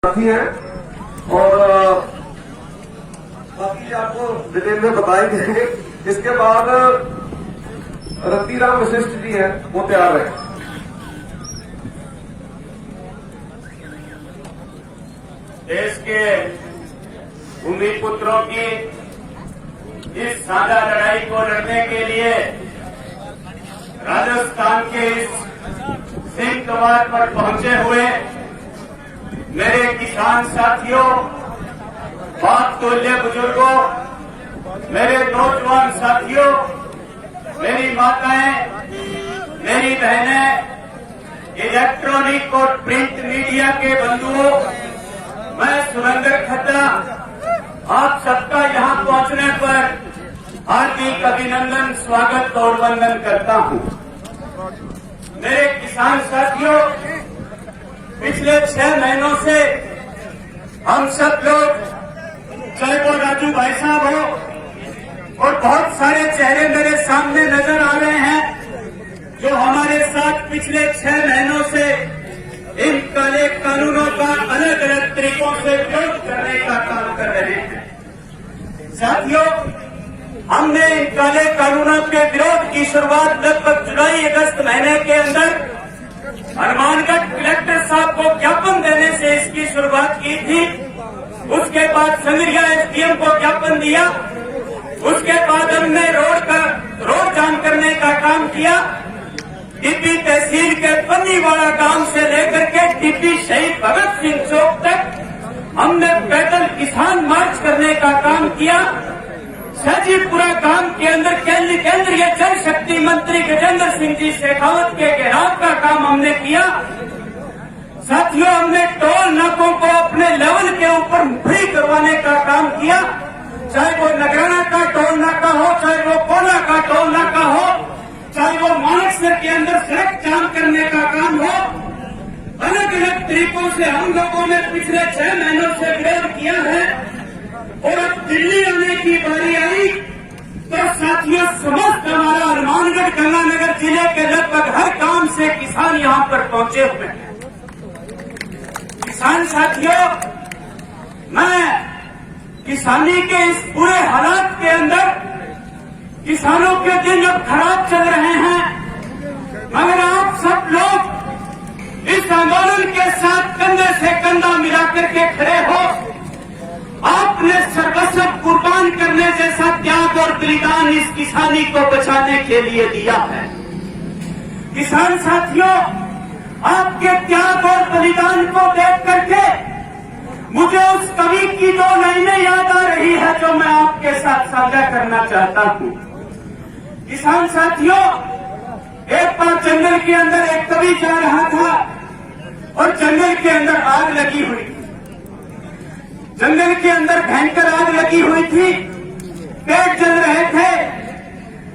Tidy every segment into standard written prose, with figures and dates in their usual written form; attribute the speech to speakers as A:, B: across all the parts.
A: साथी हैं और बाकी आपको डिटेल में बताए जाएंगे। इसके बाद रतिराम वशिष्ठ जी हैं, वो तैयार है।
B: देश के भूमि पुत्रों की इस साझा लड़ाई को लड़ने के लिए राजस्थान के इस सिंह कवार पर पहुंचे हुए मेरे किसान साथियों, बाप तुल्य बुजुर्गों, मेरे नौजवान साथियों, मेरी माताएं, मेरी बहनें, इलेक्ट्रॉनिक और प्रिंट मीडिया के बंधुओं, मैं सुरेंद्र खट्टर आप सबका यहां पहुंचने पर हार्दिक अभिनंदन, स्वागत और वंदन करता हूं। मेरे किसान साथियों, पिछले 6 महीनों से हम सब लोग, चाहे वो राजू भाई साहब हो और बहुत सारे चेहरे मेरे सामने नजर आ रहे हैं जो हमारे साथ पिछले 6 महीनों से इन काले कानूनों का अलग अलग तरीकों से विरोध करने का काम कर रहे हैं। साथियों, हमने इन काले कानूनों के विरोध की शुरुआत लगभग जुलाई अगस्त महीने के अंदर हनुमानगढ़ कलेक्टर साहब को ज्ञापन देने से इसकी शुरुआत की थी। उसके बाद संगरिया एसडीएम को ज्ञापन दिया। उसके बाद हमने रोड जाम करने का काम किया। टिब्बी तहसील के पन्नीवाड़ा गांव से लेकर के टिब्बी शहीद भगत सिंह चौक तक हमने पैदल किसान मार्च करने का काम किया। सजीपुरा गांव के अंदर केंद्रीय जल शक्ति मंत्री गजेंद्र सिंह जी शेखावत के घेराव का काम हमने किया। साथियों, हमने टोल नाकों को अपने लेवल के ऊपर फ्री करवाने का काम किया। चाहे वो नगराना का टोल नाका हो, चाहे वो कोला का टोल नाका हो, चाहे वो मानकसर के अंदर सड़क जाम करने का काम हो, अलग अलग तरीकों से हम लोगों ने पिछले 6 महीनों से विरोध किया है। और अब दिल्ली आने की बारी आई तो साथियों, समस्त हमारा हनुमानगढ़ गंगानगर जिले के लगभग हर गांव से किसान यहां पर पहुंचे हुए हैं। किसान साथियों, मैं किसानी के इस पूरे हालात के अंदर, किसानों के दिन अब खराब चल रहे हैं, मगर आप सब लोग इस आंदोलन के साथ कंधे से कंधा मिलाकर के खड़े हो। आपने सर्वस्व कुर्बान करने जैसा त्याग और बलिदान इस किसानी को बचाने के लिए दिया है। किसान साथियों, आपके त्याग और बलिदान को देख करके मुझे उस कवि की 2 लाइनें याद आ रही है जो मैं आपके साथ साझा करना चाहता हूं। किसान साथियों, एक बार जंगल के अंदर एक कवि जा रहा था और जंगल के अंदर आग लगी हुई थी। जंगल के अंदर भयंकर आग लगी हुई थी, पेड़ जल रहे थे,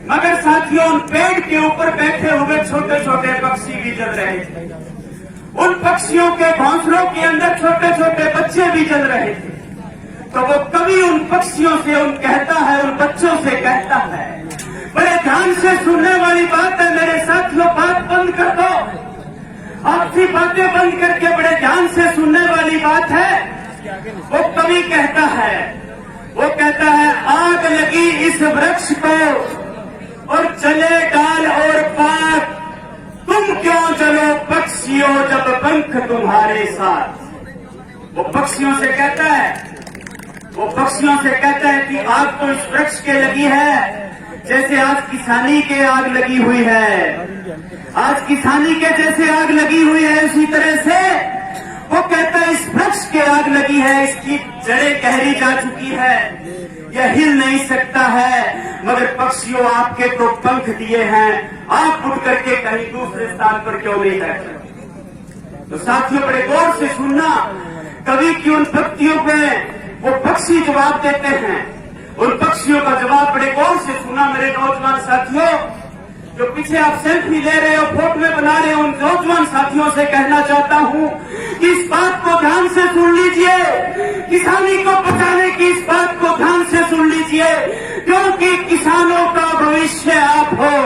B: मगर साथियों उन पेड़ के ऊपर बैठे हुए छोटे छोटे पक्षी भी जल रहे थे। उन पक्षियों के घोंसलों के अंदर छोटे छोटे बच्चे भी जल रहे थे। तो वो कवि उन पक्षियों से कहता है, उन बच्चों से कहता है, बड़े ध्यान से सुनने वाली बात है मेरे साथियों, बात बंद कर दो, आपसी बातें बंद करके बड़े ध्यान से सुनने वाली बात है। वो कवि कहता है, आग लगी इस वृक्ष को और चले डाल और पात, तुम क्यों चलो पक्षियों जब पंख तुम्हारे साथ। वो पक्षियों से कहता है कि आग तो इस वृक्ष के लगी है जैसे आज किसानी के आग लगी हुई है, आज किसानी के जैसे आग लगी हुई है, इसी तरह से वो कहता है इस वृक्ष के आग लगी है, इसकी जड़ें गहरी जा चुकी है, यह हिल नहीं सकता है, मगर पक्षियों आपके तो पंख दिए हैं, आप उठ करके कहीं दूसरे स्थान पर क्यों नहीं बैठे। तो साथियों, बड़े गौर से सुनना, कवि की उन पंक्तियों पे वो पक्षी जवाब देते हैं, उन पक्षियों का जवाब बड़े गौर से सुना। मेरे नौजवान साथियों, जो पीछे आप सेल्फी ले रहे हो, फोटो में बना रहे हो, उन नौजवान साथियों से कहना चाहता हूं कि इस बात को ध्यान से सुन लीजिए, किसानी को बचाने की इस बात को ध्यान से सुन लीजिए, क्योंकि किसानों का भविष्य आप हो।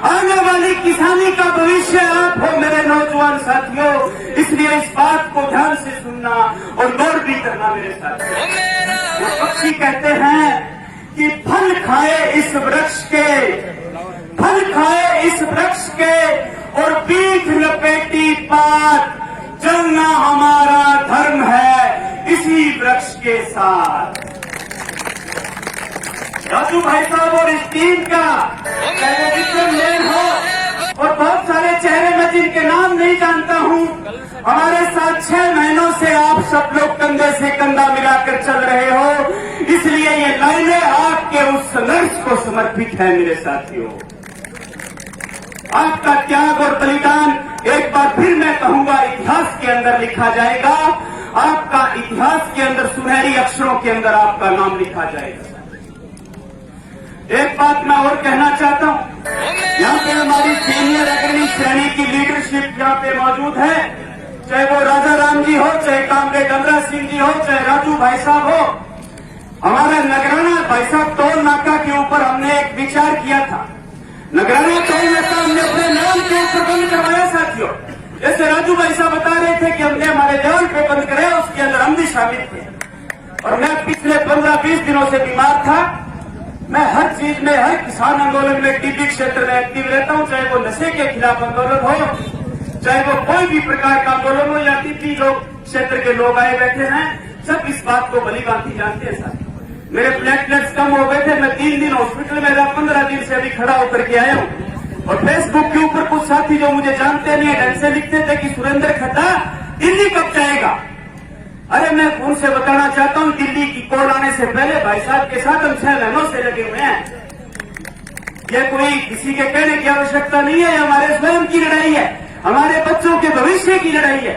B: आने वाली किसानी का भविष्य आप हो मेरे नौजवान साथियों, इसलिए इस बात को ध्यान से सुनना और गौर भी करना मेरे साथियों। वो पक्षी कहते हैं कि फल खाए इस वृक्ष के, फल खाए इस वृक्ष के और पीठ लपेटी पात, चलना हमारा धर्म है इसी वृक्ष के साथ। राजू भाई साहब और इस टीम का चाहे विक्रम लेन हो और बहुत सारे चेहरे मैं जिनके नाम नहीं जानता हूं, हमारे साथ 6 महीनों से आप सब लोग कंधे से कंधा मिलाकर चल रहे हो, इसलिए ये लाइनें आपके उस संघर्ष को समर्पित है मेरे साथियों। आपका त्याग और बलिदान एक बार फिर मैं कहूंगा इतिहास के अंदर लिखा जाएगा, आपका इतिहास के अंदर सुनहरी अक्षरों के अंदर आपका नाम लिखा जाएगा। एक बात मैं और कहना चाहता हूं, यहाँ पे हमारी सीनियर अग्रणी श्रेणी की लीडरशिप यहाँ पे मौजूद है, चाहे वो राजा राम जी हो, चाहे कामरेड अमरा सिंह जी हो, चाहे राजू भाई साहब हो। हमारा नगराना भाई साहब टोल नाका के ऊपर हमने एक विचार किया था, नगराना टोल नाका हमने अपने नाम के ऊपर बंद करवाया साथियों। जैसे राजू भाई साहब बता रहे थे कि हमने हमारे लेवल पे बंद कराया, उसके अंदर हम भी शामिल थे। और मैं पिछले 15-20 दिनों से बीमार था। मैं हर चीज में, हर किसान आंदोलन में, टीबी क्षेत्र में एक्टिव रहता हूं, चाहे वो नशे के खिलाफ आंदोलन हो, चाहे वो कोई भी प्रकार का आंदोलन हो, या टीबी लोग क्षेत्र के लोग आए बैठे हैं, सब इस बात को भली भांति जानते हैं साहब। मेरे प्लेटलेट्स कम हो गए थे, मैं 3 दिन हॉस्पिटल में रहा, 15 दिन से अभी खड़ा होकर के आया हूं। और फेसबुक के ऊपर कुछ साथी जो मुझे जानते नहीं ढंग से लिखते थे कि सुरेंद्र खड्डा दिल्ली कब जाएगा। अरे मैं उनसे बताना चाहता हूं, दिल्ली की कॉल आने से पहले भाई साहब के साथ हम 6 महीनों से लगे हुए हैं। यह कोई किसी के कहने की आवश्यकता नहीं है, हमारे स्वयं की लड़ाई है, हमारे बच्चों के भविष्य की लड़ाई है।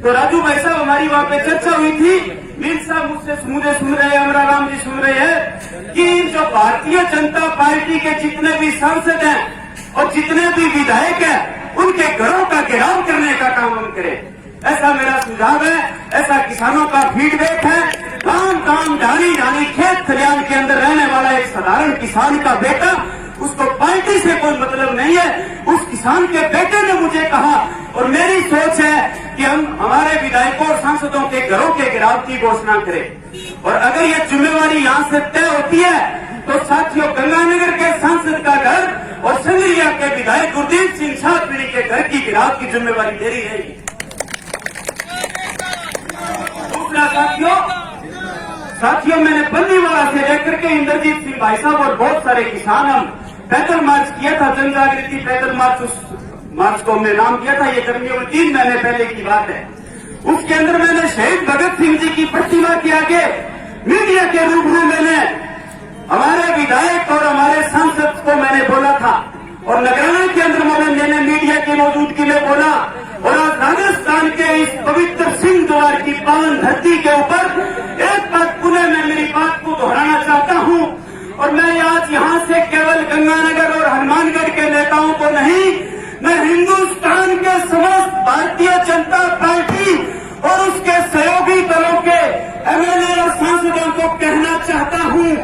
B: तो राजू भाई साहब हमारी वहां पे चर्चा हुई थी, मीर साहब मुझे सुन रहे हैं, अमरा राम जी सुन रहे हैं कि जो भारतीय जनता पार्टी के जितने भी सांसद हैं और जितने भी विधायक हैं, उनके घरों का घेराव करने का काम हम करें। ऐसा मेरा सुझाव है, ऐसा किसानों का फीडबैक है। काम ढानी खेत खलियान के अंदर रहने वाला एक साधारण किसान का बेटा, उसको पार्टी से कोई मतलब नहीं है। उस किसान के बेटे ने मुझे कहा, और मेरी सोच है कि हम हमारे विधायकों और सांसदों के घरों के घेराव की घोषणा करें। और अगर यह जिम्मेवारी यहां से तय होती है तो साथियों, गंगानगर के सांसद का घर और संगरिया के विधायक गुरदीप सिंह छापड़ी के घर की घेराव की जिम्मेवारी मेरी रहेगी। दूसरा साथियों, मैंने बल्लीवाला से लेकर के इंद्रजीत सिंह भाई साहब और बहुत सारे किसान, हम पैदल मार्च किया था, जन जागृति पैदल मार्च, उस मार्च को हमने नाम किया था, ये करीब 3 महीने पहले की बात है। उसके अंदर मैंने शहीद भगत सिंह जी की प्रतिमा के आगे मीडिया के रूबरू मैंने हमारे विधायक और हमारे सांसद को मैंने बोला था, और नगराना के अंदर मैंने मीडिया की मौजूदगी में बोला। और आज राजस्थान के इस पवित्र सिंह द्वार की पावन धरती के ऊपर एक बात पुनः मैं मेरी बात को दोहराना चाहता हूं, और मैं आज यहां से केवल गंगानगर और हनुमानगढ़ के नेताओं को नहीं, मैं हिंदुस्तान के समस्त भारतीय जनता पार्टी और उसके सहयोगी दलों के एमएलए और सांसदों को कहना चाहता हूं,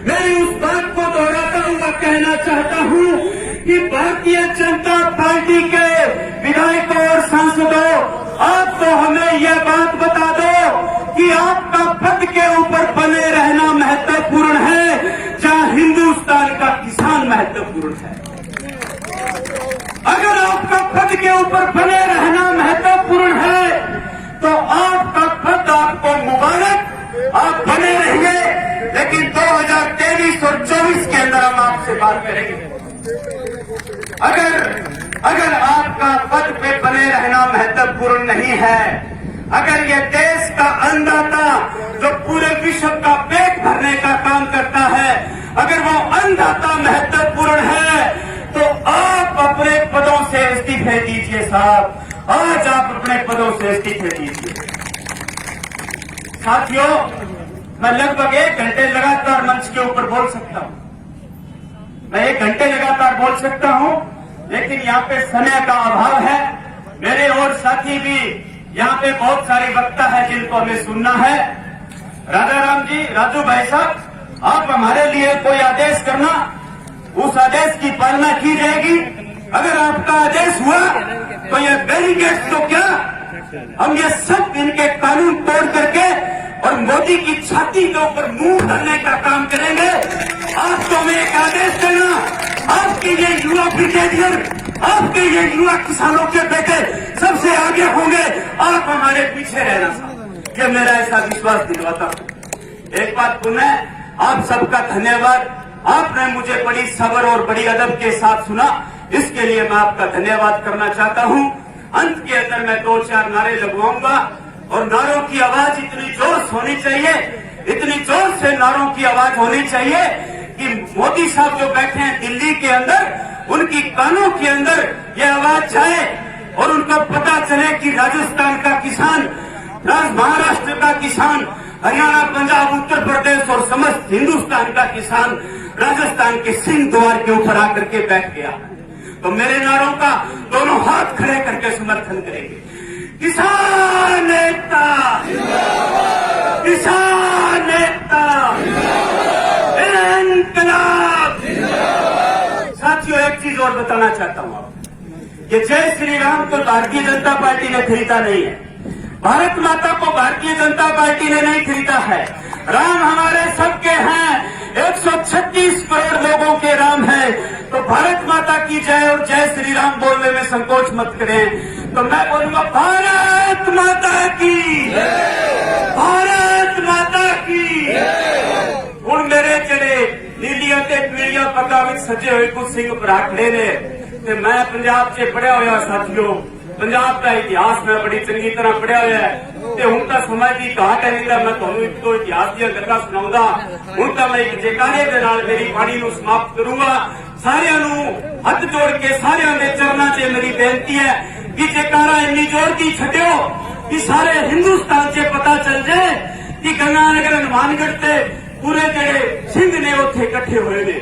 B: मैं उस बात को दोहराता हुआ कहना चाहता हूं कि भारतीय जनता पार्टी के विधायकों और सांसदों, आप तो हमें यह बात बता दो कि आपका पद के ऊपर बने रहना महत्वपूर्ण है, जहां हिंदुस्तान का किसान महत्वपूर्ण है। अगर आपका पद के ऊपर बने रहना महत्वपूर्ण है तो आपका पद आपको मुबारक, आप बने रहिए, लेकिन 2023 और 24 के अंदर हम आपसे बात करेंगे। अगर आपका पद पे बने रहना महत्वपूर्ण नहीं है, अगर ये देश का अन्नदाता जो पूरे विश्व का पेट भरने का काम करता है, अगर वो अन्नदाता महत्वपूर्ण है, तो आप अपने पदों से इस्तीफे दीजिए साहब, आज आप अपने पदों से इस्तीफे दीजिए। साथियों, मैं लगभग 1 घंटे लगातार मंच के ऊपर बोल सकता हूं, मैं 1 घंटे लगातार बोल सकता हूं, लेकिन यहाँ पे समय का अभाव है। मेरे और साथी भी यहाँ पे बहुत सारे वक्ता है जिनको हमें सुनना है। राजा राम जी, राजू भाई साहब, आप हमारे लिए कोई आदेश करना, उस आदेश की पालना की जाएगी। अगर आपका आदेश हुआ तो ये बैरिकेड तो क्या, हम ये सब इनके कानून तोड़ करके और मोदी की छाती के ऊपर मुंह डालने का काम करेंगे। आपको हमें एक आदेश देना, आपके ये युवा ब्रिगेडियर, आपके ये युवा किसानों के बेटे सबसे आगे होंगे, आप हमारे पीछे रहना साहब, ये मेरा ऐसा विश्वास दिलवाता हूं। एक बात पुनः आप सबका धन्यवाद, आपने मुझे बड़ी सब्र और बड़ी अदब के साथ सुना, इसके लिए मैं आपका धन्यवाद करना चाहता हूं। अंत के अंदर मैं 2-4 नारे लगवाऊंगा और नारों की आवाज इतनी जोर से होनी चाहिए, इतनी जोर से नारों की आवाज होनी चाहिए कि मोदी साहब जो बैठे हैं दिल्ली के अंदर, उनकी कानों के अंदर ये आवाज जाए और उनको पता चले कि राजस्थान का किसान, महाराष्ट्र का किसान, हरियाणा, पंजाब, उत्तर प्रदेश और समस्त हिंदुस्तान का किसान राजस्थान के सिंह द्वार के ऊपर आकर के बैठ गया। तो मेरे नारों का दोनों हाथ खड़े करके समर्थन करेंगे। किसान एकता, किसान एकता, इंकलाब। साथियों, एक चीज और बताना चाहता हूं, ये जय श्री राम तो भारतीय जनता पार्टी ने खरीदा नहीं है, भारत माता को भारतीय जनता पार्टी ने नहीं खरीदा है। राम हमारे सबके हैं, 136 करोड़ लोगों के राम है। तो भारत माता की जय और जय श्री राम बोलने में संकोच मत करें। तो मैं बोलूंगा भारत माता की, भारत माता की। हूं मेरे जेडे नीलिया ते पीलिया पग्गां विच सजे हुए कुछ सिंह भरा खड़े ने, ते मैं पंजाब च पढ़िया होया साथियों, पंजाब का इतिहास मैं बड़ी चंगी तरह पढ़िया हुआ है। ते हुण तां समय की घाट है, नहीं तां मैं तुहानूं एक दो इतिहास दी गल्लां सुणाउंदा। हुण तां मैं एक जयकारे दे नाल मेरी बाणी नूं समाप्त करूंगा। सारिआं नूं हथ जोड़ के सारिआं दे चरनां 'च मेरी बेनती है कि जयकारा इन्नी जोर दी छड्डिओ कि सारे हिंदुस्तान 'च पता चल जाए कि गंगानगर, हनुमानगढ़ ते पूरे जेड़े सिंध ने उत्थे इकट्ठे होए ने।